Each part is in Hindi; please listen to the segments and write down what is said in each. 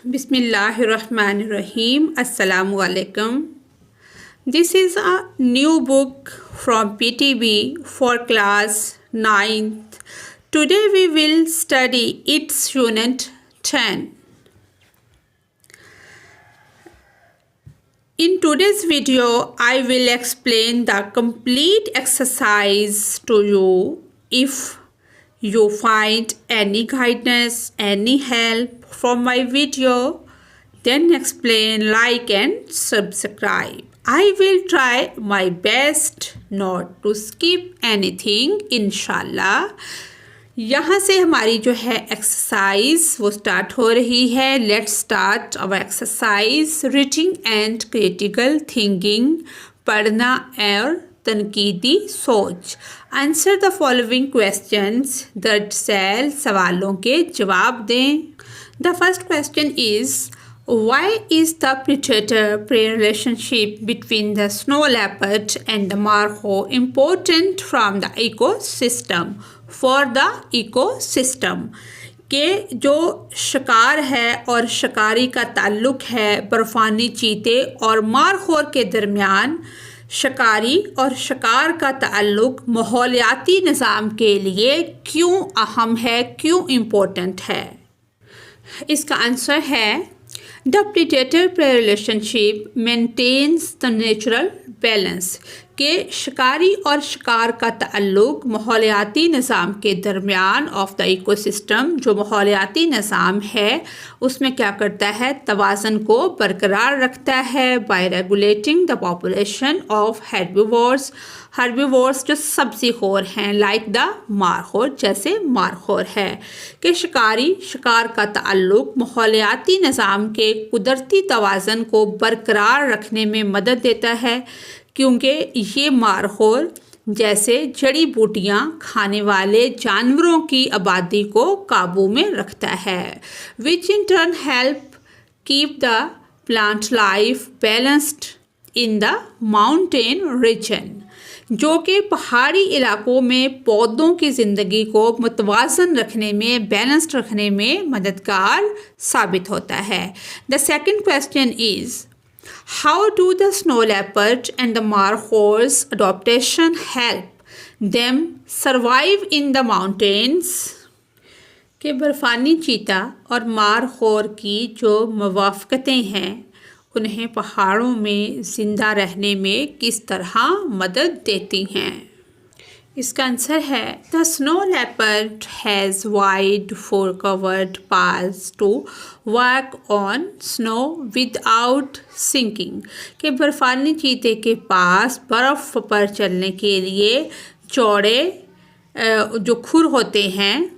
Bismillahirrahmanirrahim. Assalamu alaikum. This is a new book from PTB for class 9th. Today we will study its unit 10. In today's video, I will explain the complete exercise to you. If you find any guidance, any help from my video, then explain, like and subscribe. I will try my best not to skip anything, inshallah. यहाँ से हमारी जो है एक्सरसाइज वो स्टार्ट हो रही है. Let's start our exercise. Reading and critical thinking, पढ़ना और तनकीदी सोच. Answer the following questions. दरअसल सवालों के जवाब दें. The first question is, why is the predator-prey relationship between the snow leopard and the markhor important from the ecosystem? For the ecosystem के जो शिकार है और शिकारी का ताल्लुक है बर्फ़ानी चीते और मारखोर के दरमियान, शिकारी और शिकार का ताल्लुक माहौलियाती निज़ाम के लिए क्यों अहम है, क्यों इम्पोर्टेंट है? इसका आंसर है, the predator prey relationship maintains the natural balance. के शिकारी और शिकार का ताल्लुक माहौलियाती निज़ाम के दरमियान ऑफ द इकोसिस्टम, जो माहौलियाती निज़ाम है उसमें क्या करता है, तवाज़न को बरकरार रखता है. By regulating the population of herbivores. Herbivores जो सब्ज़ी खोर हैं, लाइक द मारखोर, जैसे मारखोर है. कि शिकारी शिकार का ताल्लुक माहौलियाती निज़ाम के कुदरती तवाज़न को बरकरार रखने में मदद देता है, क्योंकि ये मारखोर जैसे जड़ी बूटियाँ खाने वाले जानवरों की आबादी को काबू में रखता है. Which in turn help keep the plant life balanced in the mountain region, जो कि पहाड़ी इलाकों में पौधों की ज़िंदगी को मुतवाज़न रखने में, बैलेंस्ड रखने में मददगार साबित होता है. The second question is, how do the snow leopard and the markhor's adaptation help them survive in the mountains? के बर्फ़ानी चीता और मारखोर की जो मुवाफ़क़तें हैं उन्हें पहाड़ों में ज़िंदा रहने में किस तरह मदद देती हैं? इसका आंसर है, the snow leopard has wide fur covered paths to walk on snow without sinking. के बर्फ़ानी चीते के पास बर्फ़ पर चलने के लिए चौड़े जो खुर होते हैं,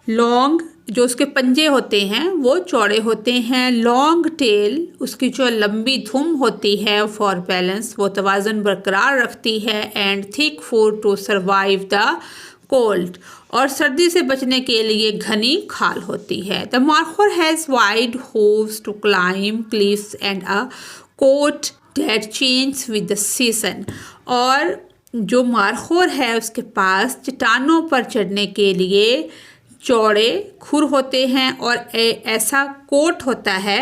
लॉन्ग जो उसके पंजे होते हैं वो चौड़े होते हैं. लॉन्ग टेल उसकी जो लंबी धुम होती है फॉर बैलेंस, वो तवाज़न बरकरार रखती है. And thick food to survive the cold, और सर्दी से बचने के लिए घनी खाल होती है. The markhor has wide hooves to climb cliffs and a coat that change with the season. और जो मारखोर है उसके पास चट्टानों पर चढ़ने के लिए चौड़े खुर होते हैं और ऐसा कोट होता है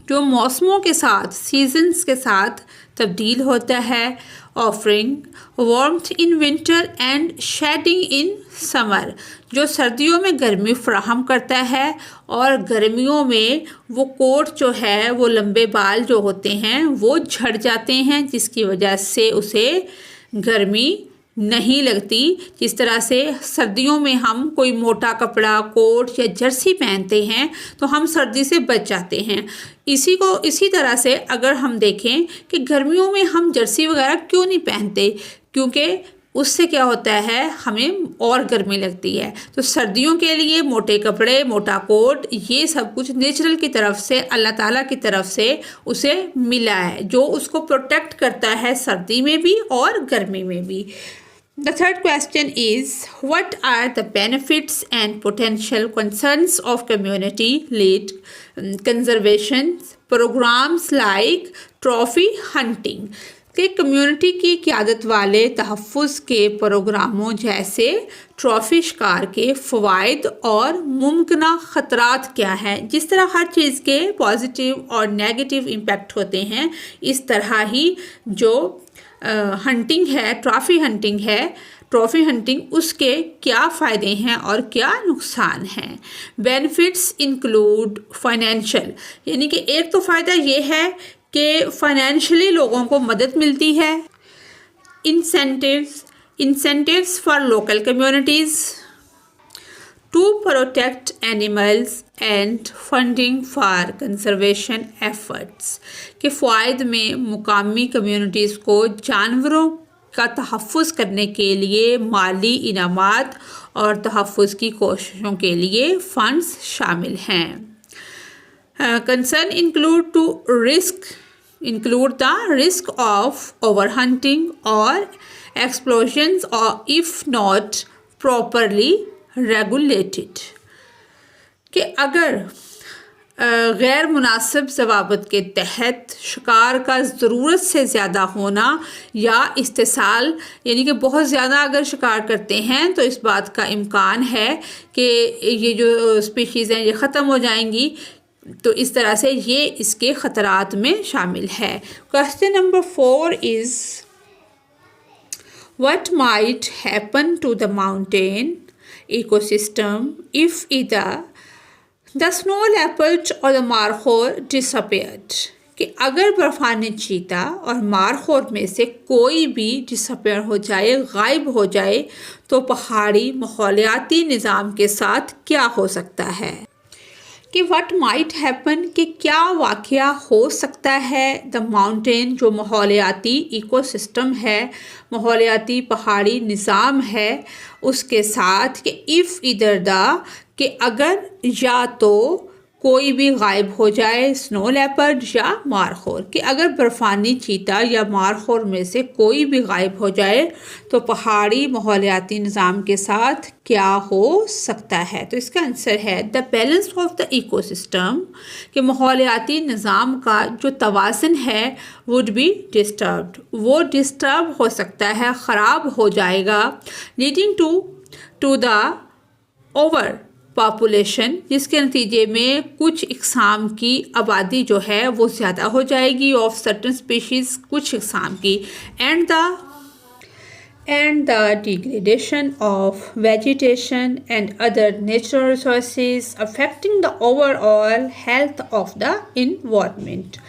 जो मौसमों के साथ, सीजन्स के साथ तब्दील होता है. Offering warmth in winter and shedding in summer, जो सर्दियों में गर्मी फराहम करता है और गर्मियों में वो कोट जो है, वो लंबे बाल जो होते हैं वो झड़ जाते हैं, जिसकी वजह से उसे गर्मी नहीं लगती. जिस तरह से सर्दियों में हम कोई मोटा कपड़ा, कोट या जर्सी पहनते हैं तो हम सर्दी से बच जाते हैं. इसी तरह से अगर हम देखें कि गर्मियों में हम जर्सी वगैरह क्यों नहीं पहनते, क्योंकि उससे क्या होता है, हमें और गर्मी लगती है. तो सर्दियों के लिए मोटे कपड़े, मोटा कोट, ये सब कुछ नेचुरल की तरफ से, अल्लाह ताला की तरफ से उसे मिला है, जो उसको प्रोटेक्ट करता है सर्दी में भी और गर्मी में भी. The third question is, what are the benefits and potential concerns of community-led conservation programs like trophy hunting? कि कम्युनिटी की क़यादत वाले तहफ़्फ़ुज़ के प्रोग्रामों जैसे ट्रॉफ़ी शिकार के फ़वाइद और मुमकिना ख़तरात क्या हैं। जिस तरह हर चीज़ के पॉजिटिव और नेगेटिव इम्पैक्ट होते हैं, इस तरह ही जो हंटिंग है, ट्रॉफ़ी हंटिंग उसके क्या फ़ायदे हैं और क्या नुकसान हैं। बेनिफिट्स इंक्लूड फाइनेंशियल, यानी कि एक तो फ़ायदा ये है कि फाइनेंशियली लोगों को मदद मिलती है। Incentives for local communities to protect animals and funding for conservation efforts, के फ़ायदे में मुकामी कम्युनिटीज़ को जानवरों का तहफ़्फ़ुज़ करने के लिए माली इनामात और तहफ़्फ़ुज़ की कोशिशों के लिए फ़ंड्स शामिल हैं। Concern include the risk of overhunting or explosions or if not properly regulated, कि अगर गैर मुनासिब ज़वाबित के तहत शिकार का ज़रूरत से ज़्यादा होना या इस्तेसाल, यानी कि बहुत ज़्यादा अगर शिकार करते हैं तो इस बात का इम्कान है कि ये जो स्पीशीज़ हैं ये ख़त्म हो जाएंगी, तो इस तरह से ये इसके ख़तरात में शामिल है। Question number 4 is what might happen to the mountain ecosystem if either the snow leopard or the markhor disappeared, कि अगर बर्फानी चीता और मारखोर में से कोई भी डिसअपेयर हो जाए, गायब हो जाए, तो पहाड़ी माहौलियाती निज़ाम के साथ क्या हो सकता है। कि व्हाट माइट हैपन, कि क्या वाक़या हो सकता है द माउंटेन, जो माहौलियाती इकोसिस्टम है, माहौलियाती पहाड़ी निज़ाम है, उसके साथ, कि इफ़ इधर द, कि अगर या तो कोई भी गायब हो जाए, स्नो लेपर्ड या मारखोर, कि अगर बर्फानी चीता या मारखोर में से कोई भी गायब हो जाए तो पहाड़ी माहौलियाती निज़ाम के साथ क्या हो सकता है। तो इसका आंसर है the balance of the ecosystem, कि माहौलियाती निज़ाम का जो तवाज़ुन है वुड बी डिस्टर्ब्ड, वो डिस्टर्ब हो सकता है, ख़राब हो जाएगा, leading to the over population, जिसके नतीजे में कुछ इक़साम की आबादी जो है वो ज़्यादा हो जाएगी, ऑफ सर्टन स्पीशीज़, कुछ इक़साम की, and the degradation of vegetation and other natural resources affecting the overall health of the environment,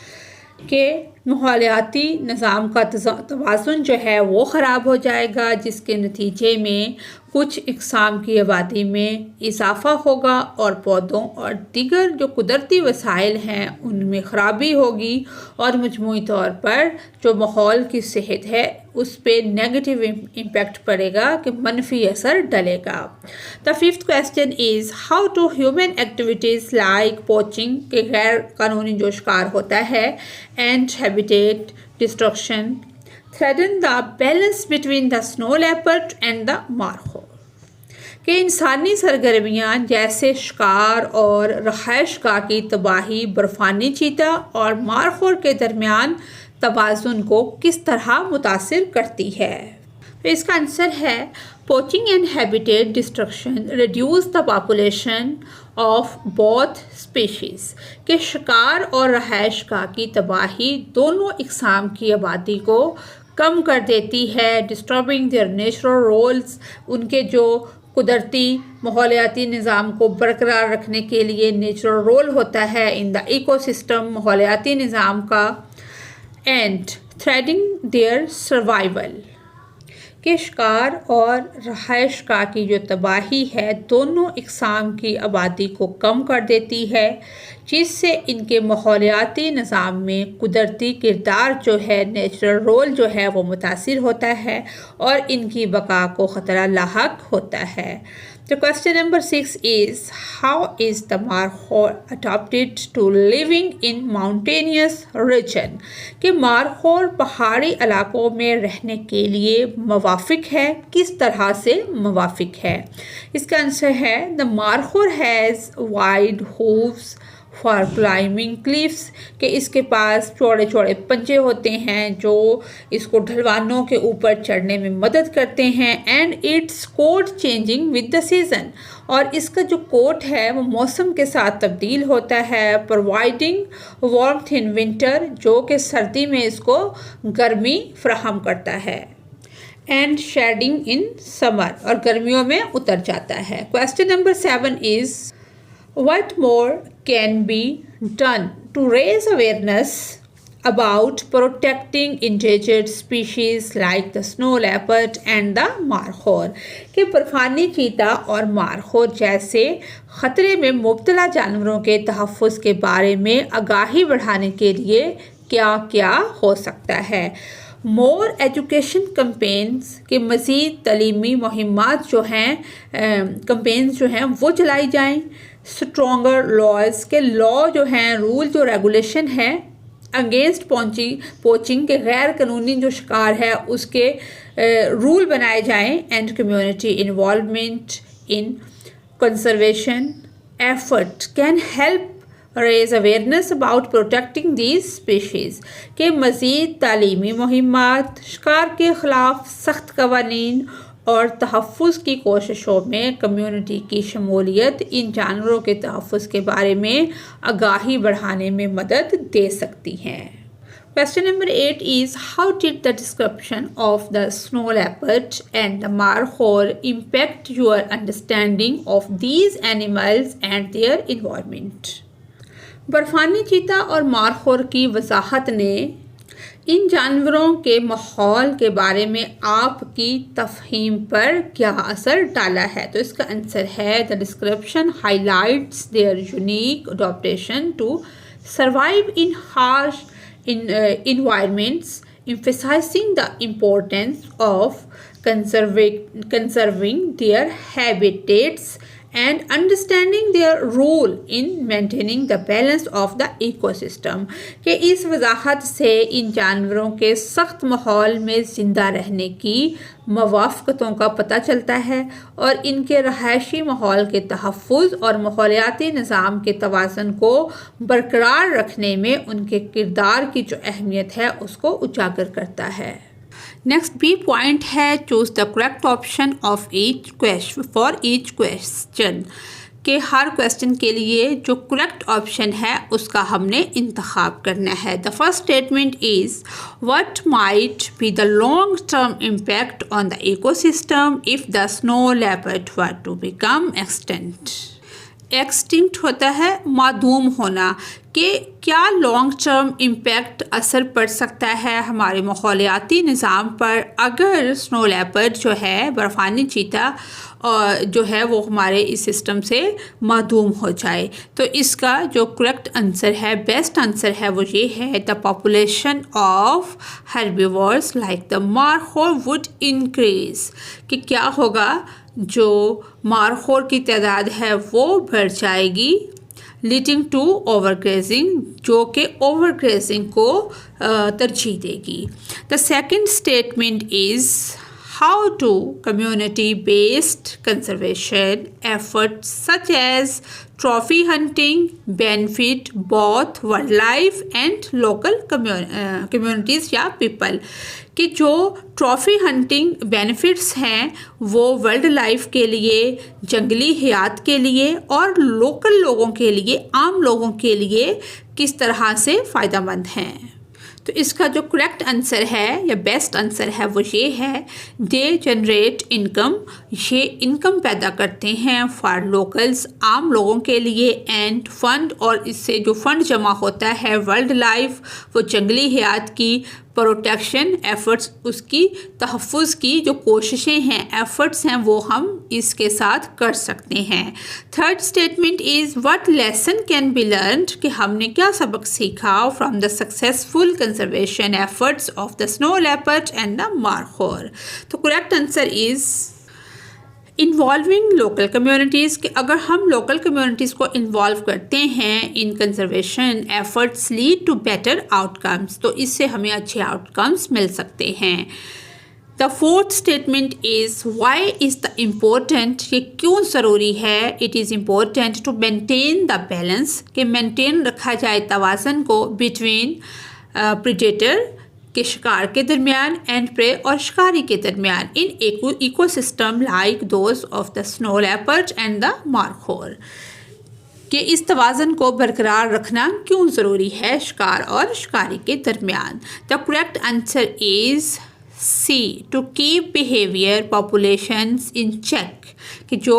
के माहौलियाती निज़ाम का तवाज़ुन जो है वो ख़राब हो जाएगा, जिसके नतीजे में कुछ इक़साम की आबादी में इजाफ़ा होगा और पौधों और दीगर जो कुदरती वसाइल हैं उनमें ख़राबी होगी और मजमूई तौर पर जो माहौल की सेहत है उस पर नेगेटिव इम्पैक्ट पड़ेगा, कि मनफी असर डलेगा। The fifth question is how to human activities like poaching, के गैर कानूनी जो शिकार होता है, and habitat destruction threaten the balance between the snow leopard and the markhor, कि इंसानी सरगर्मियाँ जैसे शिकार और रहायशगाह की तबाही बर्फानी चीता और मारखोर के दरमियान तवाज़ुन को किस तरह मुतासिर करती है। तो इसका आंसर है poaching and habitat destruction reduce the population of both species, के शिकार और रहायशगाह की तबाही दोनों इक़साम की आबादी को कम कर देती है, डिस्टर्बिंग देयर नेचुरल रोल्स, उनके जो कुदरती माहौलियाती निज़ाम को बरकरार रखने के लिए नेचुरल रोल होता है इन द इकोसिस्टम, माहौलियाती निज़ाम का, एंड थ्रेटनिंग देयर सर्वाइवल, के शिकार और रहायशगाह की जो तबाही है दोनों इक़साम की आबादी को कम कर देती है, जिससे इनके माहौलियाती निज़ाम में कुदरती किरदार जो है, नेचुरल रोल जो है वो मुतासिर होता है और इनकी बका को ख़तरा लाहक होता है। तो question number 6 is how is the markhor adapted to living in mountainous region, कि मारखोर पहाड़ी इलाकों में रहने के लिए मुवाफिक है, किस तरह से मुवाफिक है। इसका आंसर है the markhor has wide hooves, for climbing cliffs, कि इसके पास चौड़े चौड़े पंजे होते हैं जो इसको ढलवानों के ऊपर चढ़ने में मदद करते हैं। And its coat changing with the season, और इसका जो कोट है वो मौसम के साथ तब्दील होता है। प्रोवाइडिंग वार्मथ इन विंटर, जो कि सर्दी में इसको गर्मी फ्राहम करता है। एंड शेडिंग इन समर, और गर्मियों में उतर जाता है। Question number 7 is what more can be done to raise awareness about protecting endangered species like the snow leopard and the markhor, कि बर्फानी चीता और मारखोर जैसे ख़तरे में मुब्तला जानवरों के तहफ़्फ़ुज़ के बारे में आगाही बढ़ाने के लिए क्या क्या हो सकता है। मोर एजुकेशन कंपेन्स, के मज़ीद तलीमी मुहिम्मात जो हैं कंपेन्स जो हैं वो चलाई जाएँ। स्ट्रॉन्गर लॉज, के लॉ जो हैं रूल जो रेगुलेशन है अगेंस्ट पोचिंग के गैर कानूनी जो शिकार है उसके रूल बनाए जाएं। And community involvement in conservation effort can help raise awareness about protecting these species, के मज़ीद तालीमी मुहिम्मात, शिकार के ख़िलाफ़ सख्त कवानीन और तहफ़्फ़ुज़ की कोशिशों में कम्युनिटी की शमूलियत इन जानवरों के तहफ़्फ़ुज़ के बारे में आगाही बढ़ाने में मदद दे सकती हैं। Question number 8 is how did the description of the snow leopard and the markhor impact your understanding of these animals and their environment? बर्फानी चीता और मारखोर की वजाहत ने इन जानवरों के माहौल के बारे में आपकी तफहीम पर क्या असर डाला है। तो इसका आंसर है the description highlights their unique adaptation to survive in harsh environments, emphasizing the importance of conserving their habitats and understanding their role in maintaining the balance of the ecosystem, कि इस वजाहत से इन जानवरों के सख्त माहौल में ज़िंदा रहने की मवाफ़क़तों का पता चलता है और इनके रहायशी माहौल के तहफ़्फ़ुज़ और माहौलियाती निज़ाम के तवाज़ुन को बरकरार रखने में उनके किरदार की जो अहमियत है उसको उजागर करता है। नेक्स्ट बी पॉइंट है choose the correct option of each question for each question, के हर क्वेश्चन के लिए जो करेक्ट ऑप्शन है उसका हमने इंतखाब करना है। The first statement is what might be the long term impact on the ecosystem if the snow leopard were to become extinct होता है मादूम होना, कि क्या लॉन्ग टर्म इम्पैक्ट असर पड़ सकता है हमारे माहौलियाती निज़ाम पर अगर स्नो लेपर्ड जो है बर्फ़ानी चीता और जो है वो हमारे इस सिस्टम से मादूम हो जाए। तो इसका जो करेक्ट आंसर है, बेस्ट आंसर है वो ये है the population of herbivores like the markhor would increase, कि क्या होगा जो मारखोर की तादाद है वो बढ़ जाएगी लीडिंग टू ओवरग्रेजिंग, जो कि ओवरग्रेजिंग को तरजीह देगी। The second statement is how do community-based conservation efforts such as trophy hunting benefit both wildlife and local communities या people, कि जो ट्रॉफ़ी हंटिंग बेनिफिट्स हैं वो वाइल्ड लाइफ के लिए, जंगली हयात के लिए और लोकल लोगों के लिए, आम लोगों के लिए किस तरह से फ़ायदेमंद हैं। तो इसका जो करेक्ट आंसर है या बेस्ट आंसर है वो ये है दे जनरेट इनकम, ये इनकम पैदा करते हैं फॉर लोकल्स, आम लोगों के लिए, एंड फंड, और इससे जो फंड जमा होता है वाइल्ड लाइफ, वो जंगली हयात की प्रोटेक्शन एफ़र्ट्स, उसकी तहफ़्फ़ुज़ की जो कोशिशें हैं, एफ़र्ट्स हैं, वो हम इसके साथ कर सकते हैं। Third statement is what lesson can be learned, कि हमने क्या सबक सीखा from the successful conservation efforts of the snow leopard and the markhor. तो correct answer is involving local communities, कि अगर हम लोकल कम्युनिटीज़ को इन्वॉल्व करते हैं in conservation efforts lead to better outcomes, तो इससे हमें अच्छे आउटकम्स मिल सकते हैं। The fourth statement is why is the important, ये क्यों ज़रूरी है। It is important to maintain the balance, कि मेंटेन रखा जाए तवाज़न को बिटवीन प्रेडेटर के शिकार के दरमियान एंड प्रे और शिकारी के दरमियान in ecosystem like those of the snow leopard and the markhor, कि इस तवाज़न को बरकरार रखना क्यों ज़रूरी है शिकार और शिकारी के दरमियान। The correct answer is C, to keep behaviour populations in check, कि जो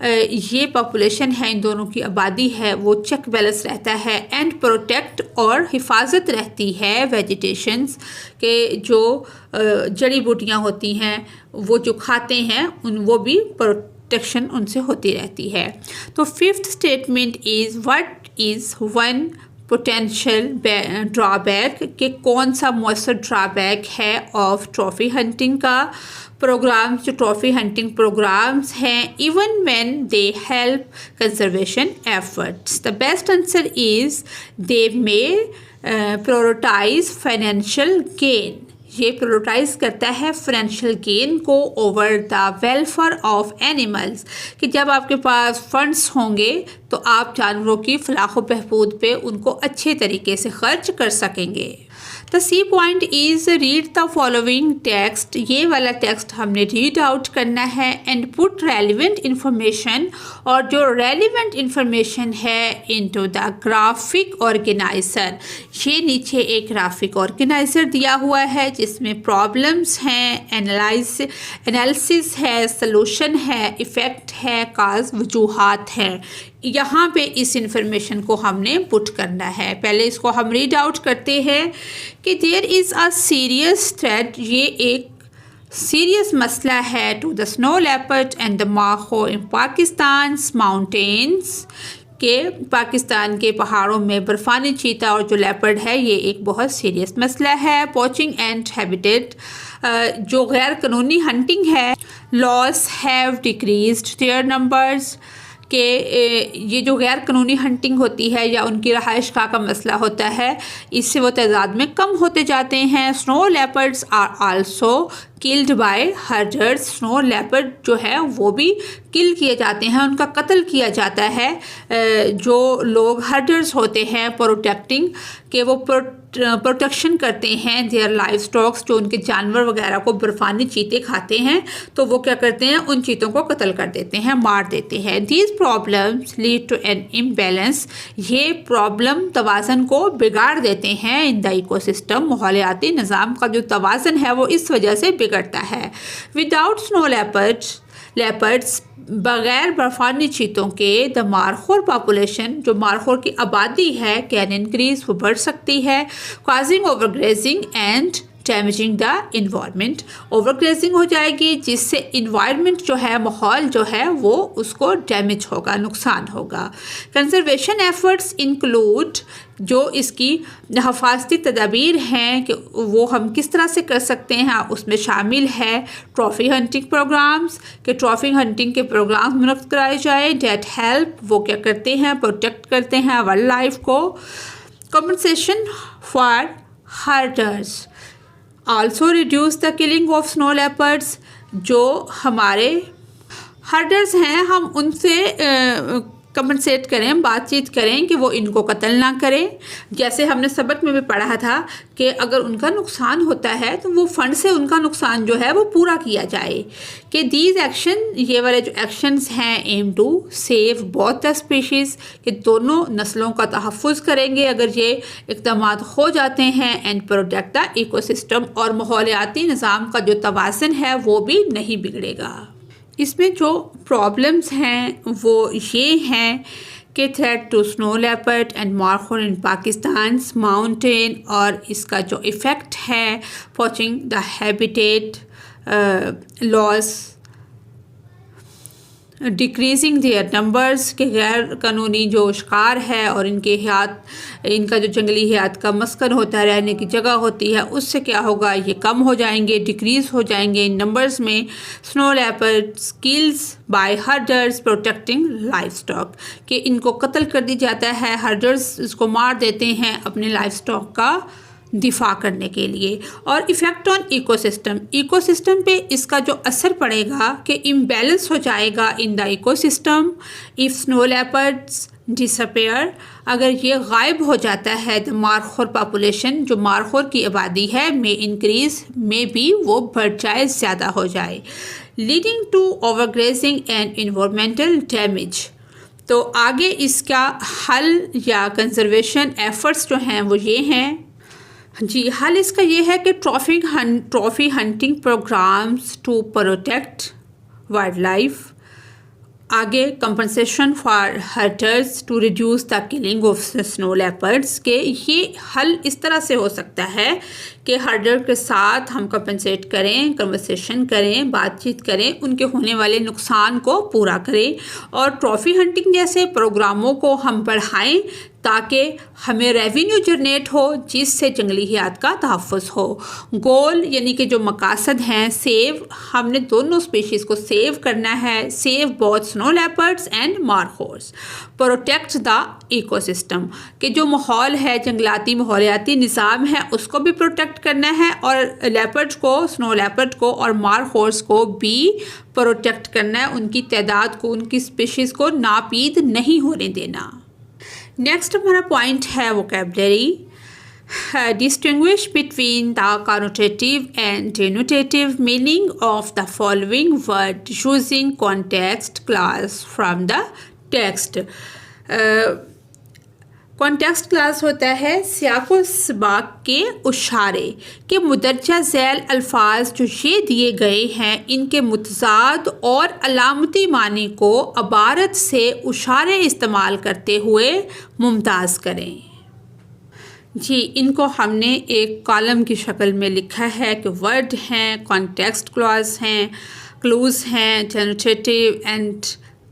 ये पॉपुलेशन है, इन दोनों की आबादी है, वो चेक बैलेंस रहता है एंड प्रोटेक्ट और हिफाजत रहती है वेजिटेशंस के, जो जड़ी बूटियाँ होती हैं वो जो खाते हैं वो भी प्रोटेक्शन उनसे होती रहती है। तो fifth statement is what is one potential drawback, कि कौन सा मौसर ड्रॉबैक है ऑफ ट्रॉफी हंटिंग का प्रोग्राम्स, जो ट्रॉफी हंटिंग प्रोग्राम्स हैं, even when they help conservation efforts. The best answer is they may prioritise financial gain, ये प्रायोरिटाइज करता है फाइनेंशियल गेन को over the welfare of animals, कि जब आपके पास फंड्स होंगे तो आप जानवरों की फलाह बहबूद पे उनको अच्छे तरीके से खर्च कर सकेंगे। The C point is read the following text, ये वाला टेक्स्ट हमने रीड आउट करना है एंड पुट रेलिवेंट इंफॉर्मेशन, और जो रेलिवेंट इंफॉर्मेशन है इनटू द ग्राफिक ऑर्गेनाइजर, ये नीचे एक ग्राफिक ऑर्गेनाइजर दिया हुआ है जिसमें प्रॉब्लम्स हैं, एनालिसिस है, सलूशन है, इफ़ेक्ट है, काज वजूहात है। यहाँ पे इस इंफॉर्मेशन को हमने पुट करना है। पहले इसको हम रीड आउट करते हैं कि there is a serious threat, ये एक सीरियस मसला है to the snow leopard and the markhor in Pakistan mountains, के पाकिस्तान के पहाड़ों में बर्फ़ानी चीता और जो लेपर्ड है ये एक बहुत सीरियस मसला है। पोचिंग एंड हैबिटेट, जो गैर कानूनी हंटिंग है, loss have decreased their numbers, कि ये जो गैर कानूनी हंटिंग होती है या उनकी रहाइश गाह का मसला होता है, इससे वो तादाद में कम होते जाते हैं। Snow leopards are also killed by herders, snow leopard जो है वो भी किल किए जाते हैं, उनका कत्ल किया जाता है। जो लोग हर्डर्स होते हैं प्रोटेक्टिंग, के वो प्रोटेक्शन करते हैं देयर लाइफ स्टॉक्स, जो उनके जानवर वगैरह को बर्फ़ानी चीते खाते हैं तो वो क्या करते हैं, उन चीतों को कत्ल कर देते हैं, मार देते हैं। These problems lead to an imbalance, ये प्रॉब्लम तवाज़न को बिगाड़ देते हैं इन द इकोसिस्टम, माहौलियाती निज़ाम का जो तवाज़न है वो इस वजह से बिगड़ता है। विदाउट स्नो लेपर्ड्स, बग़ैर बर्फ़ानी चीतों के, द मारखोर पॉपुलेशन, जो मारखोर की आबादी है, कैन इंक्रीज, वो बढ़ सकती है, causing overgrazing and damaging the environment, overgrazing हो जाएगी जिससे इन्वायरमेंट जो है, माहौल जो है वो उसको डैमेज होगा, नुकसान होगा। कंजर्वेशन एफर्ट्स इंक्लूड, जो इसकी हफाजती तदाबीर हैं कि वो हम किस तरह से कर सकते हैं, उसमें शामिल है ट्रॉफी हंटिंग प्रोग्राम्स, कि ट्रॉफी हंटिंग के प्रोग्राम्स मुनक़्क़िद कराए जाए। डेट हेल्प, वो क्या करते हैं, प्रोटेक्ट करते हैं वाइल्ड लाइफ को। Compensation for herders also reduce the killing of snow leopards, जो हमारे हर्डर्स हैं हम उनसे कंपनसेट करें, बातचीत करें कि वो इनको कत्ल ना करें। जैसे हमने सबक में भी पढ़ा था कि अगर उनका नुकसान होता है तो वो फंड से उनका नुकसान जो है वो पूरा किया जाए। कि दीज एक्शन, ये वाले जो एक्शंस हैं, aim to save both the species, कि दोनों नस्लों का तहफ़्फ़ुज़ करेंगे अगर ये इक़दाम हो जाते हैं, एंड प्रोटेक्ट द इकोसिस्टम, और माहौलियाती निज़ाम का जो तवाज़न है वो भी नहीं बिगड़ेगा। इसमें जो प्रॉब्लम्स हैं वो ये हैं कि threat to snow leopard and markhor in Pakistan mountain, और इसका जो इफ़ेक्ट है poaching the habitat, loss, decreasing their numbers, के गैर कानूनी जो शिकार है और इनका जो जंगली हयात का मस्कन होता है, रहने की जगह होती है, उससे क्या होगा, ये कम हो जाएंगे, डिक्रीज़ हो जाएंगे इन नंबर्स में। Snow leopards kills by herders protecting livestock, कि इनको कत्ल कर दी जाता है, हर्डर्स इसको मार देते हैं अपने लाइफ स्टॉक का दिफा करने के लिए। और इफ़ेक्ट ऑन इकोसिस्टम, इकोसिस्टम पे इसका जो असर पड़ेगा कि इम्बैलेंस हो जाएगा इन the ecosystem if snow leopards disappear, अगर ये गायब हो जाता है द मारखोर पॉपुलेशन, जो मारखोर की आबादी है में इंक्रीज़ में भी वो बढ़ जाए, ज़्यादा हो जाए, leading to overgrazing and environmental damage. तो आगे इसका हल या कंजर्वेशन एफर्ट्स जो हैं वो ये हैं जी। हल इसका ये है कि trophy hunting programs to protect wildlife, आगे compensation for herders to reduce the killing of snow leopards, के ये हल इस तरह से हो सकता है कि हर्टर के साथ हम कंपनसेट करें, कन्वर्सेशन करें, बातचीत करें, उनके होने वाले नुकसान को पूरा करें और ट्रॉफी हंटिंग जैसे प्रोग्रामों को हम बढ़ाएं ताकि हमें रेवेन्यू जनरेट हो जिससे जंगली हयात का तहफ़्फ़ुज़ हो। गोल यानी कि जो मकासद हैं, सेव, हमने दोनों स्पीशीज़ को सेव करना है, save both snow leopards and markhors, protect the ecosystem, कि जो माहौल है, जंगलाती माहौलियाती निज़ाम है, उसको भी प्रोटेक्ट करना है और लेपर्ड को, स्नो लेपर्ड को और मारखोर्स को भी प्रोटेक्ट करना है, उनकी तादाद को, उनकी स्पीशीज़ को नापीद नहीं होने देना। नेक्स्ट हमारा पॉइंट है vocabulary, distinguish between the connotative and denotative meaning of the following word using context clause from the text। Context class होता है सियाको सबाक के उशारे के मुदरजा झैल अल्फाज जो ये दिए गए हैं इनके मुतज़ाद और अलामती मानी को अबारत से उशारे इस्तेमाल करते हुए मुमताज़ करें जी। इनको हमने एक कॉलम की शक्ल में लिखा है कि वर्ड हैं, कॉन्टेक्स्ट क्लॉज हैं, क्लूज़ हैं, जनरेटिव एंड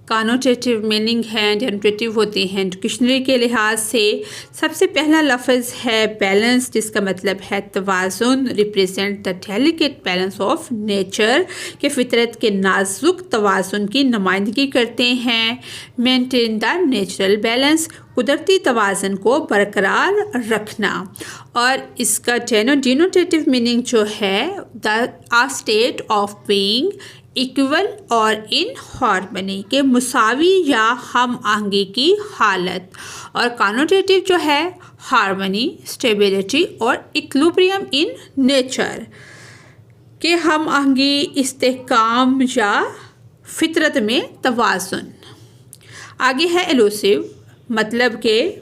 कॉनोटेटिव मीनिंग हैं, जनरेटिव होती हैं डिक्शनरी के लिहाज से। सबसे पहला लफ्ज़ है बैलेंस, जिसका मतलब है तवाज़ुन, represent the delicate balance of nature, के फितरत के नाजुक तवाज़ुन की नुमाइंदगी करते हैं। मेंटेन द नेचुरल बैलेंस, कुदरती तवाज़ुन को बरकरार रखना। और इसका डिनोटेटिव मीनिंग जो है the uh state of being equal और इन हार्मनी, के मुसावी या हम आहंगी की हालत। और कॉनोटेटिव जो है हार्मनी, स्टेबिलिटी और इक्विलिब्रियम इन नेचर, के हम आहंगी, इस्तेहकाम या फितरत में तवाज़ुन। आगे है एलूसिव, मतलब के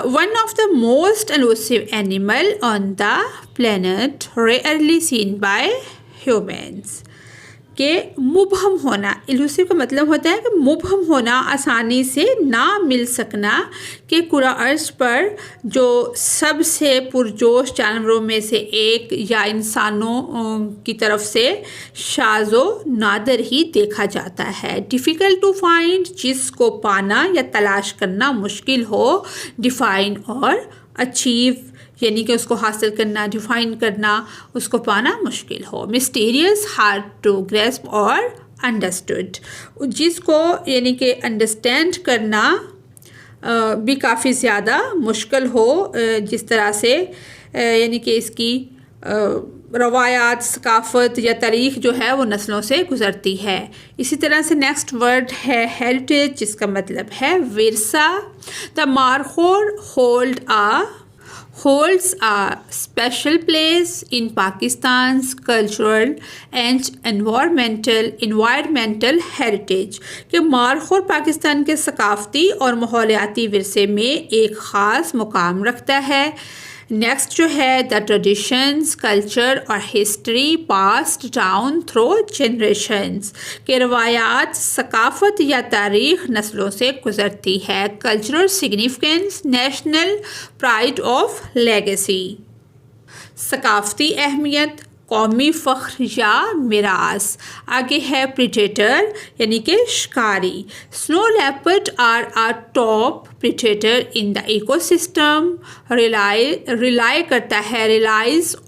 one of the most elusive animal on the planet, rarely seen by humans, के मुबहम होना। इलूसिव का मतलब होता है कि मुबहम होना, आसानी से ना मिल सकना, कि कुरा अर्श पर जो सबसे पुरजोश जानवरों में से एक या इंसानों की तरफ से शाज़ो नादर ही देखा जाता है। डिफ़िकल्ट टू फाइंड, जिसको पाना या तलाश करना मुश्किल हो। डिफ़ाइन और अचीव, यानी कि उसको हासिल करना, डिफाइन करना, उसको पाना मुश्किल हो। मिस्टीरियस, हार्ड टू ग्रेस्प और अंडरस्टूड, जिसको यानी कि अंडरस्टैंड करना भी काफ़ी ज़्यादा मुश्किल हो, जिस तरह से यानी कि इसकी रवायात, सकाफ़त या तारीख़ जो है वो नस्लों से गुज़रती है। इसी तरह से नेक्स्ट वर्ड है हेरिटेज, जिसका मतलब है विरसा। The markhor holds a special place in Pakistan's cultural and environmental heritage, कि मारखोर पाकिस्तान के सकाफ़ती और माहौलियाती विरसे में एक ख़ास मुकाम रखता है। नेक्स्ट जो है द ट्रेडिशंस, कल्चर और history passed down through generations, के रवायात, सकाफ़त या तारीख़ नस्लों से गुज़रती है। Cultural significance, national pride of legacy, सकाफ़ती अहमियत, कौमी फ़ख्र या मिरास। आगे है प्रीडेटर यानी कि शिकारी। Snow leopard are a top predator in the ecosystem. Relies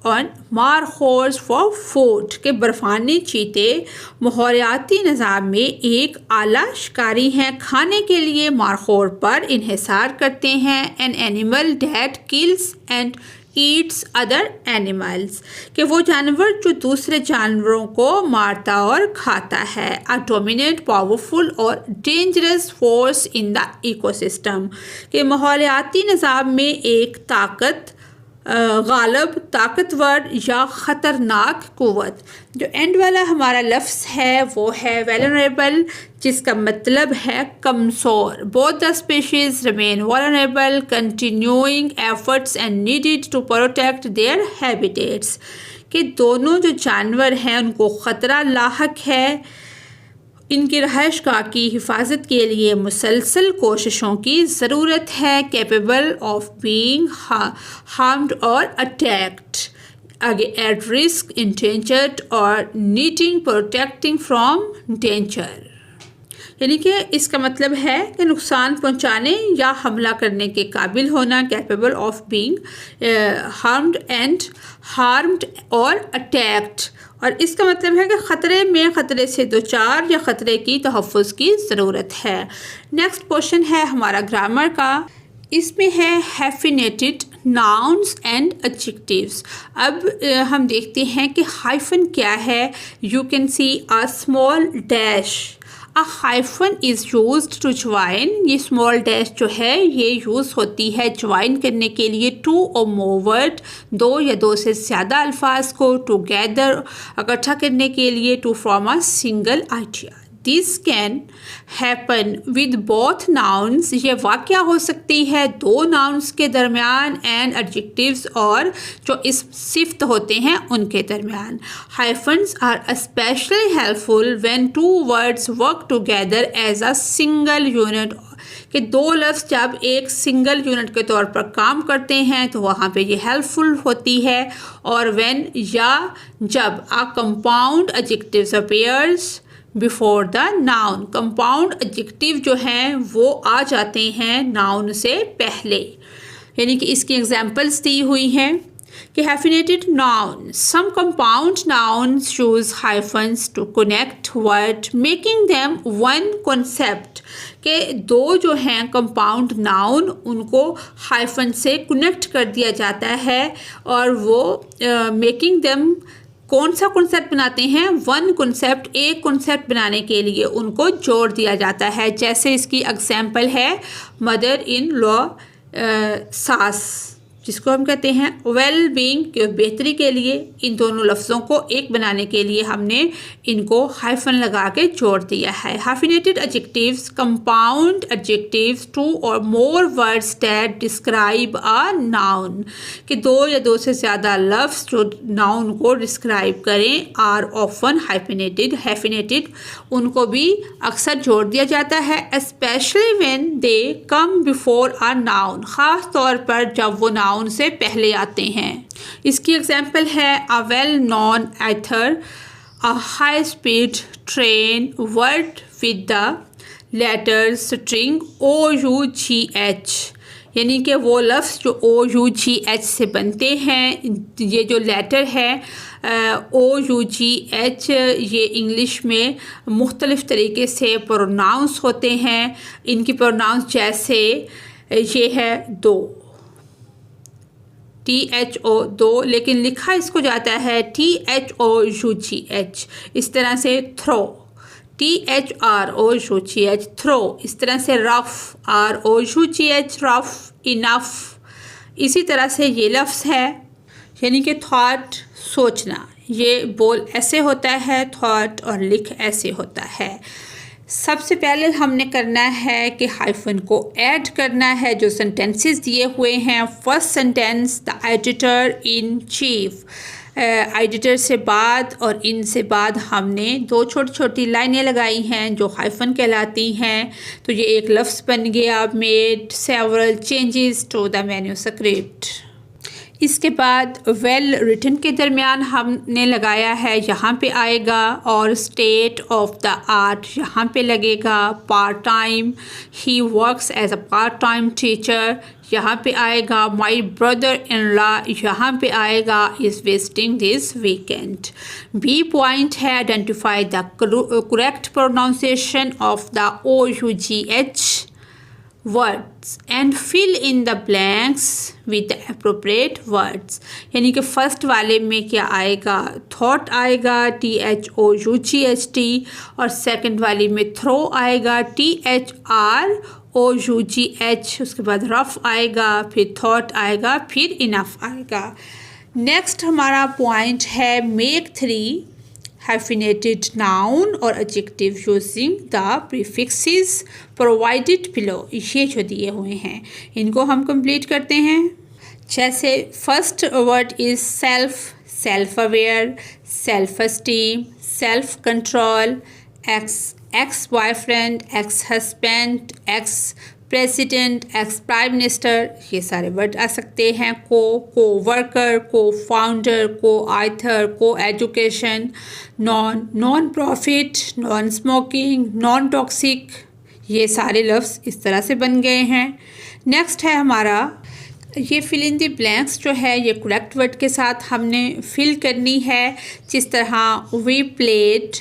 on markhors for food के बर्फानी चीते माहौलियाती निज़ाम में एक आला शिकारी हैं। खाने के लिए मारखोर पर इन्हिसार करते हैं। An animal that kills and Yeats other animals कि वो जानवर जो दूसरे जानवरों को मारता और खाता है। अ डोमिनेंट पावरफुल और dangerous force in the ecosystem कि माहौलियाती निज़ाम में एक गालब ताकतवर या ख़तरनाक क़ुव्वत। जो एंड वाला हमारा लफ्ज़ है वो है वेलनरेबल, जिसका मतलब है कमज़ोर। Both the species remain vulnerable, continuing efforts and needed to protect their habitats कि दोनों जो जानवर हैं उनको ख़तरा लाहक है। इनकी रहायशगाह की हिफाजत के लिए मुसलसल कोशिशों की ज़रूरत है। कैपेबल ऑफ बीइंग हार्म्ड और अटैक्ड। आगे एट रिस्क, इंडेंजर्ड और नीडिंग प्रोटेक्टिंग फ्रॉम डेंजर यानी कि इसका मतलब है कि नुकसान पहुंचाने या हमला करने के काबिल होना। कैपेबल ऑफ बीइंग हार्म्ड और अटैक्ड और इसका मतलब है कि ख़तरे से दो चार या ख़तरे की तहफ़्फ़ुज़ की ज़रूरत है। नेक्स्ट क्वेश्चन है हमारा ग्रामर का। इसमें है हैफिनेटेड नाउन्स एंड एडजेक्टिव्स। अब हम देखते हैं कि हाइफन क्या है। You can see a small dash. A hyphen is used to join. ये स्मॉल डैश जो है ये यूज़ होती है ज्वाइन करने के लिए टू और मोर वर्ड, दो या दो से ज़्यादा अल्फाज को टुगेदर इकट्ठा करने के लिए, to form a single idea. This can happen with both nouns. ये वाक़या हो सकती है दो नाउन्स के दरमियान एंड एडजेक्टिव्स और जो इस सिफ्त होते हैं उनके दरमियान। Hyphens are specially helpful when two words work together as a single unit कि दो लफ्ज़ जब एक सिंगल यूनिट के तौर पर काम करते हैं तो वहाँ पे ये हेल्पफुल होती है। और व्हेन या जब a compound adjectives appears before the noun. Compound adjective जो हैं वो आ जाते हैं नाउन से पहले। यानी कि इसकी एग्जांपल्स दी हुई हैं कि hyphenated noun. Some compound nouns use hyphens to connect word, making them one concept. के दो जो हैं कंपाउंड नाउन उनको हाइफन से कनेक्ट कर दिया जाता है और वो मेकिंग देम कौन सा कॉन्सेप्ट बनाते हैं। वन कॉन्सेप्ट, एक कॉन्सेप्ट बनाने के लिए उनको जोड़ दिया जाता है। जैसे इसकी एग्जाम्पल है मदर इन लॉ, सास, जिसको हम कहते हैं वेल बीइंग के बेहतरी के लिए। इन दोनों लफ्ज़ों को एक बनाने के लिए हमने इनको हाइफन लगा के जोड़ दिया है। Hyphenated adjectives compound adjectives two और more words that describe a noun कि दो या दो से ज़्यादा लफ्ज़ जो नाउन को डिस्क्राइब करें आर ऑफन हाइफिनेटेड। हाइफिनेटेड उनको भी अक्सर जोड़ दिया जाता है specially when they come before a noun, ख़ास तौर पर जब वो नाउन से पहले आते हैं। इसकी एग्जाम्पल है a well known author, a high speed train, word with the letter string OUGH यानी कि वो लफ्ज़ जो OUGH से बनते हैं। ये जो लेटर है OUGH ये इंग्लिश में मुख्तलिफ़ तरीके से प्रोनाउंस होते हैं। इनकी प्रोनाउंस जैसे ये है दो, THO दो, लेकिन लिखा इसको जाता है THOUGH। इस तरह से थ्रो, THROUGH थ्रो। इस तरह से रफ, ROUGH रफ, इनफ। इसी तरह से ये लफ्ज़ है यानी कि थॉट, सोचना। ये बोल ऐसे होता है थॉट और लिख ऐसे होता है। सबसे पहले हमने करना है कि हाइफन को ऐड करना है जो सेंटेंसेस दिए हुए हैं। First sentence the editor in chief. Editor से बाद और इन से बाद हमने दो छोटी छोटी लाइनें लगाई हैं जो हाइफन कहलाती हैं। तो ये एक लफ्ज़ बन गया made several changes to the manuscript. इसके बाद वेल रिटन के दरमियान हमने लगाया है, यहाँ पे आएगा, और स्टेट ऑफ द आर्ट यहाँ पे लगेगा। Part time, he works as a part time teacher यहाँ पे आएगा। माई ब्रदर इन लॉ यहाँ पे आएगा, is visiting this weekend. B point है identify the correct pronunciation of the OUGH words and fill in the blanks with the appropriate words। यानी कि फर्स्ट वाले में क्या आएगा, थॉट आएगा, THOUGHT, और सेकंड वाले में थ्रो आएगा, THROUGH, उसके बाद रफ आएगा, फिर थॉट आएगा, फिर इनफ आएगा। नेक्स्ट हमारा पॉइंट है मेक 3 hyphenated noun और adjective using the prefixes provided below। ये जो दिए हुए हैं इनको हम कंप्लीट करते हैं। जैसे first word is self, self aware, self esteem, self control, ex boyfriend, ex husband, ex president, ex prime minister, ये सारे वर्ड आ सकते हैं। को वर्कर, को फाउंडर, को आइथर, को education, non profit, non smoking, non toxic, ये सारे लफ्ज़ इस तरह से बन गए हैं। नेक्स्ट है हमारा ये फिल इन द ब्लैंक्स जो है ये करेक्ट वर्ड के साथ हमने फिल करनी है। जिस तरह वी प्लेड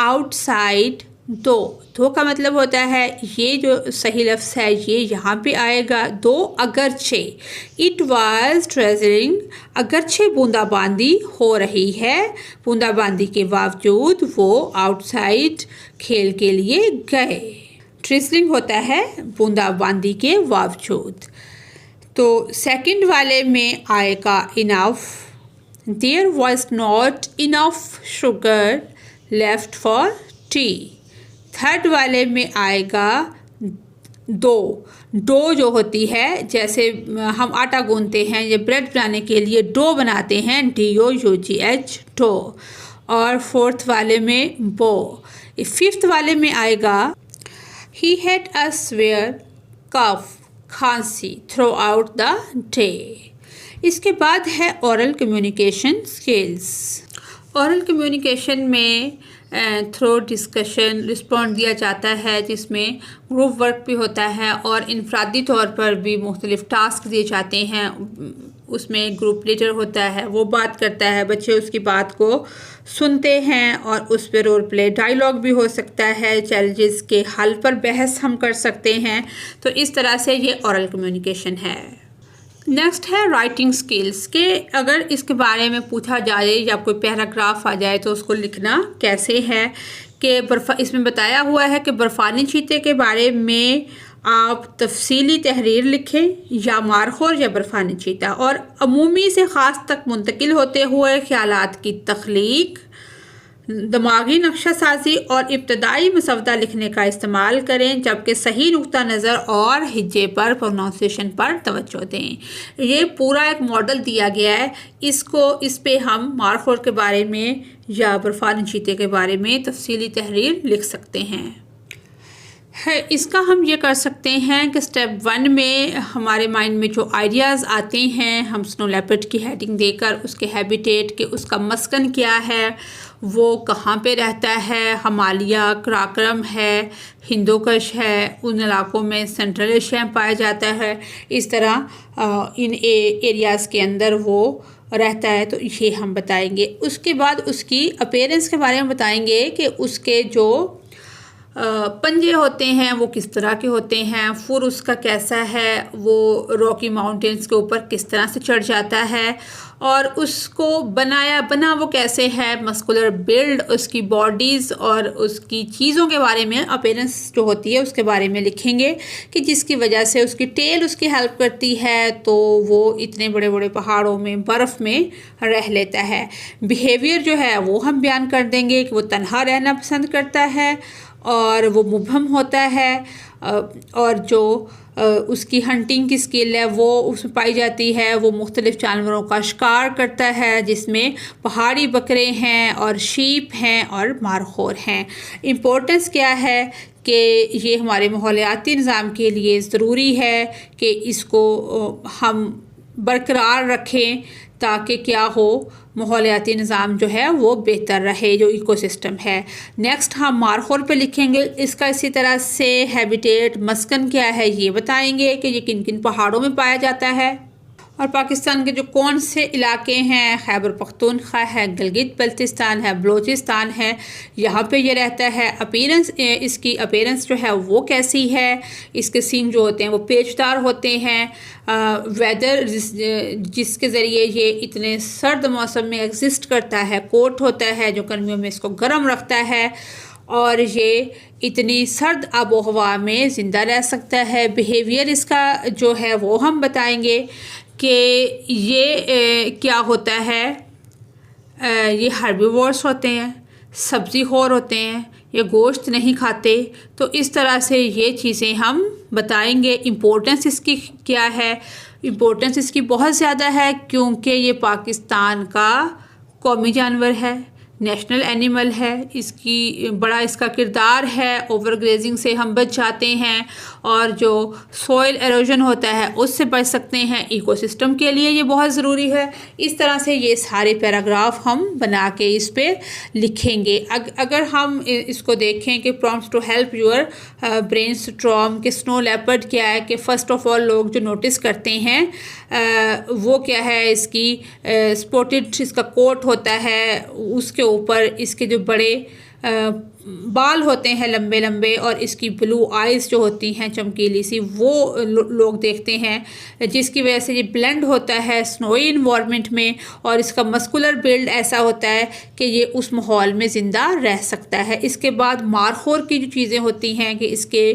आउटसाइड, दो का मतलब होता है, ये जो सही लफ्ज़ है ये यहाँ पे आएगा, दो अगरचे। इट वाज ट्रेजरिंग, अगरचे बूंदाबांदी हो रही है, बूंदाबांदी के बावजूद वो आउटसाइड खेल के लिए गए। ट्रिजलिंग होता है बूंदाबांदी के बावजूद। तो सेकंड वाले में आएगा enough, there was not enough sugar left for tea. Third वाले में आएगा डो जो होती है, जैसे हम आटा गूंथते हैं, ये ब्रेड बनाने के लिए डो बनाते हैं, DOUGH, डो। और फोर्थ वाले में बो। फिफ्थ वाले में आएगा ही हैड अ स्वेयर कफ, खांसी, थ्रू आउट द डे। इसके बाद है oral communication skills. Oral communication में थ्रू डिस्कशन रिस्पॉन्ड दिया जाता है, जिसमें ग्रुप वर्क भी होता है और इनफरादी तौर पर भी मुख्तलिफ टास्क दिए जाते हैं। उसमें ग्रुप लीडर होता है, वो बात करता है, बच्चे उसकी बात को सुनते हैं और उस पर रोल प्ले डायलॉग भी हो सकता है, चैलेंजेस के हल पर बहस हम कर सकते हैं। तो इस तरह से ये ओरल कम्युनिकेशन है। नेक्स्ट है राइटिंग स्किल्स के, अगर इसके बारे में पूछा जाए या कोई पैराग्राफ आ जाए तो उसको लिखना कैसे है कि इसमें बताया हुआ है कि बर्फ़ानी चीते के बारे में आप तफसीली तहरीर लिखें, या मारखोर या बर्फ़ानी चीता, और अमूमी से ख़ास तक मुंतकिल होते हुए ख़यालात की तख्लीक, दिमागी नक्शा साजी और इब्तदाई मसवदा लिखने का इस्तेमाल करें, जबकि सही नुक्ता नज़र और हिज्जे पर प्रोनाउंसिएशन पर तवज्जो दें। ये पूरा एक मॉडल दिया गया है, इस पे हम मारखोर के बारे में या बर्फ़ानी चीते के बारे में तफसीली तहरीर लिख सकते हैं। इसका हम ये कर सकते हैं कि स्टेप 1 में हमारे माइंड में जो आइडियाज़ आते हैं, हम स्नो लेपर्ड की हेडिंग देकर उसके हैबिटेट के, उसका मस्कन क्या है, वो कहाँ पे रहता है, हिमालय, कराक्रम है, हिंदोकश है, उन इलाकों में सेंट्रल एशिया में पाया जाता है, इस तरह इन एरियाज़ के अंदर वो रहता है, तो ये हम बताएंगे। उसके बाद उसकी अपीयरेंस के बारे में बताएंगे कि उसके जो पंजे होते हैं वो किस तरह के होते हैं, फुर उसका कैसा है, वो रॉकी माउंटेन्स के ऊपर किस तरह से चढ़ जाता है, और उसको बना वो कैसे है, मस्कुलर बिल्ड, उसकी बॉडीज़ और उसकी चीज़ों के बारे में, अपीयरेंस जो होती है उसके बारे में लिखेंगे कि जिसकी वजह से उसकी टेल उसकी हेल्प करती है, तो वो इतने बड़े बड़े पहाड़ों में बर्फ़ में रह लेता है। बिहेवियर जो है वो हम बयान कर देंगे कि वो तन्हा रहना पसंद करता है और वो मुबहम होता है, और जो उसकी हंटिंग की स्किल है वो उसमें पाई जाती है, वो मुख्तलिफ़ जानवरों का शिकार करता है, जिसमें पहाड़ी बकरे हैं और शीप हैं और मारखोर हैं। इम्पोर्टेंस क्या है कि ये हमारे माहौलियाती निज़ाम के लिए ज़रूरी है कि इसको हम बरकरार रखें ताकि क्या हो, माहौलियाती निज़ाम जो है वो बेहतर रहे, जो इकोसिस्टम है। नेक्स्ट हम मारखोर पे लिखेंगे। इसका इसी तरह से हैबिटेट, मस्कन क्या है ये बताएंगे कि ये किन किन पहाड़ों में पाया जाता है। और पाकिस्तान के जो कौन से इलाके हैं, खैबर पख्तूनख्वा है, गिलगित बल्तिस्तान है, बलूचिस्तान है, यहाँ पे ये रहता है। अपीरेंस, इसकी अपीरेंस जो है वो कैसी है, इसके सींग जो होते हैं वो पेचदार होते हैं। वेदर जिसके ज़रिए ये इतने सर्द मौसम में एग्जिस्ट करता है, कोट होता है जो गर्मियों में इसको गर्म रखता है, और ये इतनी सर्द आबो हवा में ज़िंदा रह सकता है। बिहेवियर इसका जो है वो हम बताएंगे कि ये क्या होता है। ये हर्बीवोर्स होते हैं, सब्ज़ी खोर होते हैं, ये गोश्त नहीं खाते। तो इस तरह से ये चीज़ें हम बताएंगे। इम्पोर्टेंस इसकी क्या है, इम्पोर्टेंस इसकी बहुत ज़्यादा है क्योंकि ये पाकिस्तान का कौमी जानवर है, नेशनल एनिमल है। इसकी बड़ा इसका किरदार है। ओवर ग्रेजिंग से हम बच जाते हैं और जो सॉइल एरोजन होता है उससे बच सकते हैं। इकोसिस्टम के लिए ये बहुत ज़रूरी है। इस तरह से ये सारे पैराग्राफ हम बना के इस पे लिखेंगे। अगर हम इसको देखें कि prompts to help your brainstorm कि स्नो लेपर्ड क्या है, कि फ़र्स्ट ऑफ ऑल लोग जो नोटिस करते हैं वो क्या है, इसकी स्पॉटेड इसका कोट होता है, उसके ऊपर इसके जो बड़े बाल होते हैं लंबे लंबे, और इसकी ब्लू आइज़ जो होती हैं चमकीली सी, वो लोग देखते हैं, जिसकी वजह से ये ब्लेंड होता है स्नोई इन्वायरमेंट में, और इसका मस्कुलर बिल्ड ऐसा होता है कि ये उस माहौल में ज़िंदा रह सकता है। इसके बाद मारखोर की जो चीज़ें होती हैं कि इसके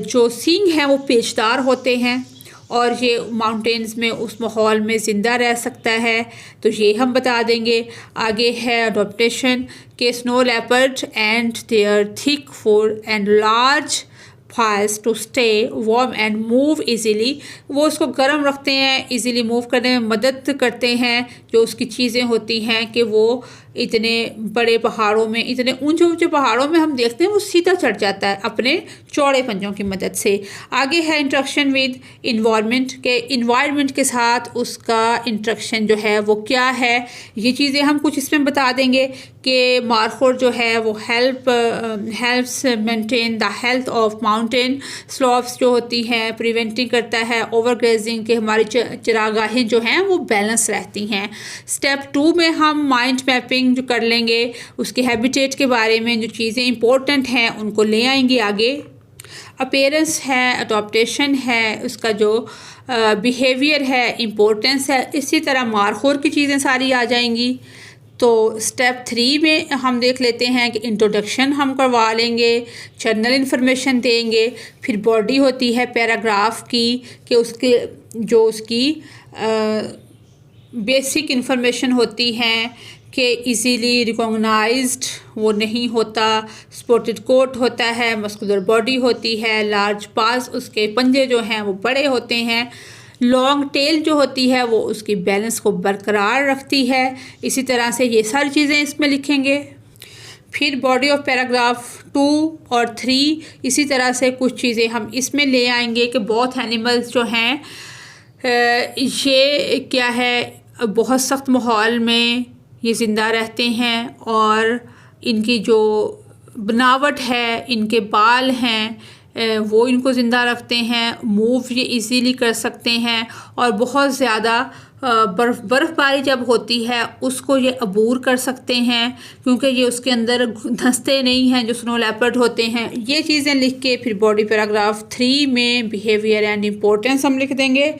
जो सींग हैं वो पेचदार होते हैं, और ये माउंटेन्स में उस माहौल में ज़िंदा रह सकता है। तो ये हम बता देंगे। आगे है अडोप्टेशन के snow leopard and their thick food and large files to stay warm and move easily. वो उसको गर्म रखते हैं, इजीली मूव करने में मदद करते हैं। जो उसकी चीज़ें होती हैं कि वो इतने बड़े पहाड़ों में, इतने ऊंचे ऊंचे पहाड़ों में हम देखते हैं वो सीधा चढ़ जाता है अपने चौड़े पंजों की मदद से। आगे है इंट्रैक्शन विद इन्वायरमेंट के, इन्वायरमेंट के साथ उसका इंट्रैक्शन जो है वो क्या है, ये चीज़ें हम कुछ इसमें बता देंगे कि मारखोर जो है वो helps maintain the health of mountain slopes जो होती हैं, प्रिवेंटिंग करता है ओवर ग्रेजिंग के, हमारी चरागाहें जो हैं वो बैलेंस रहती हैं। स्टेप 2 में हम माइंड मैपिंग जो कर लेंगे, उसके हैबिटेट के बारे में जो चीज़ें इंपॉर्टेंट हैं उनको ले आएंगे आगे। अपीयरेंस है, अडॉप्टेशन है, उसका जो बिहेवियर है, इम्पोर्टेंस है, इसी तरह मारखोर की चीज़ें सारी आ जाएंगी। तो स्टेप 3 में हम देख लेते हैं कि इंट्रोडक्शन हम करवा लेंगे, जनरल इन्फॉर्मेशन देंगे, फिर बॉडी होती है पैराग्राफ की कि उसके जो उसकी बेसिक इन्फॉर्मेशन होती हैं कि इजीली रिकॉग्नाइज्ड वो नहीं होता, स्पॉटेड कोट होता है, मस्कुलर बॉडी होती है, लार्ज पास उसके पंजे जो हैं वो बड़े होते हैं, लॉन्ग टेल जो होती है वो उसकी बैलेंस को बरकरार रखती है। इसी तरह से ये सारी चीज़ें इसमें लिखेंगे। फिर बॉडी ऑफ पैराग्राफ 2 और 3 इसी तरह से कुछ चीज़ें हम इसमें ले आएंगे कि बहुत एनिमल्स जो हैं ये क्या है, बहुत सख्त माहौल में ये ज़िंदा रहते हैं, और इनकी जो बनावट है, इनके बाल हैं वो इनको ज़िंदा रखते हैं, मूव ये इजीली कर सकते हैं, और बहुत ज़्यादा बर्फ़बारी जब होती है उसको ये अबूर कर सकते हैं क्योंकि ये उसके अंदर धंसते नहीं हैं जो स्नो लेपर्ड होते हैं। ये चीज़ें लिख के फिर बॉडी पैराग्राफ 3 में बिहेवियर एंड इम्पोर्टेंस हम लिख देंगे।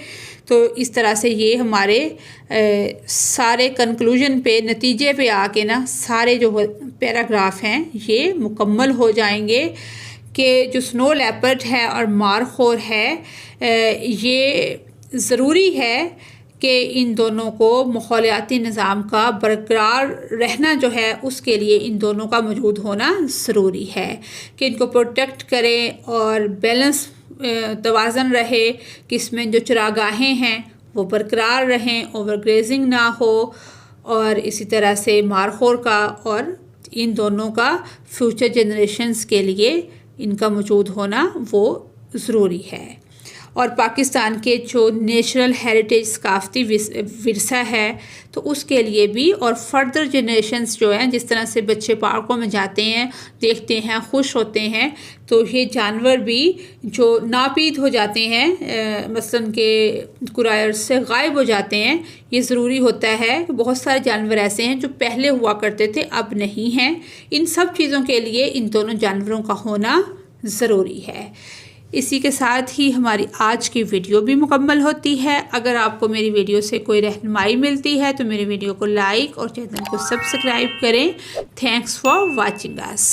तो इस तरह से ये हमारे सारे कंक्लूजन पे, नतीजे पे आके ना सारे जो पैराग्राफ हैं ये मुकम्मल हो जाएंगे कि जो स्नो लेपर्ड है और मारखोर है, ये ज़रूरी है कि इन दोनों को माहौलियाती निज़ाम का बरकरार रहना जो है उसके लिए इन दोनों का मौजूद होना ज़रूरी है कि इनको प्रोटेक्ट करें और बैलेंस तवाज़न रहे कि इसमें जो चरागाहें हैं वो बरकरार रहें, ओवरग्रेजिंग ना हो, और इसी तरह से मारखोर का और इन दोनों का फ्यूचर जनरेशन्स के लिए इनका मौजूद होना वो ज़रूरी है। और पाकिस्तान के जो नेचुरल हेरिटेज सकाफती विरसा है तो उसके लिए भी, और फर्दर जनरेशन्स जो हैं, जिस तरह से बच्चे पार्कों में जाते हैं, देखते हैं, खुश होते हैं, तो ये जानवर भी जो नापीद हो जाते हैं, मसलन के कुरायर से गायब हो जाते हैं, ये ज़रूरी होता है। बहुत सारे जानवर ऐसे हैं जो पहले हुआ करते थे, अब नहीं हैं। इन सब चीज़ों के लिए इन दोनों जानवरों का होना ज़रूरी है। इसी के साथ ही हमारी आज की वीडियो भी मुकम्मल होती है। अगर आपको मेरी वीडियो से कोई रहनुमाई मिलती है तो मेरी वीडियो को लाइक और चैनल को सब्सक्राइब करें। Thanks for watching us.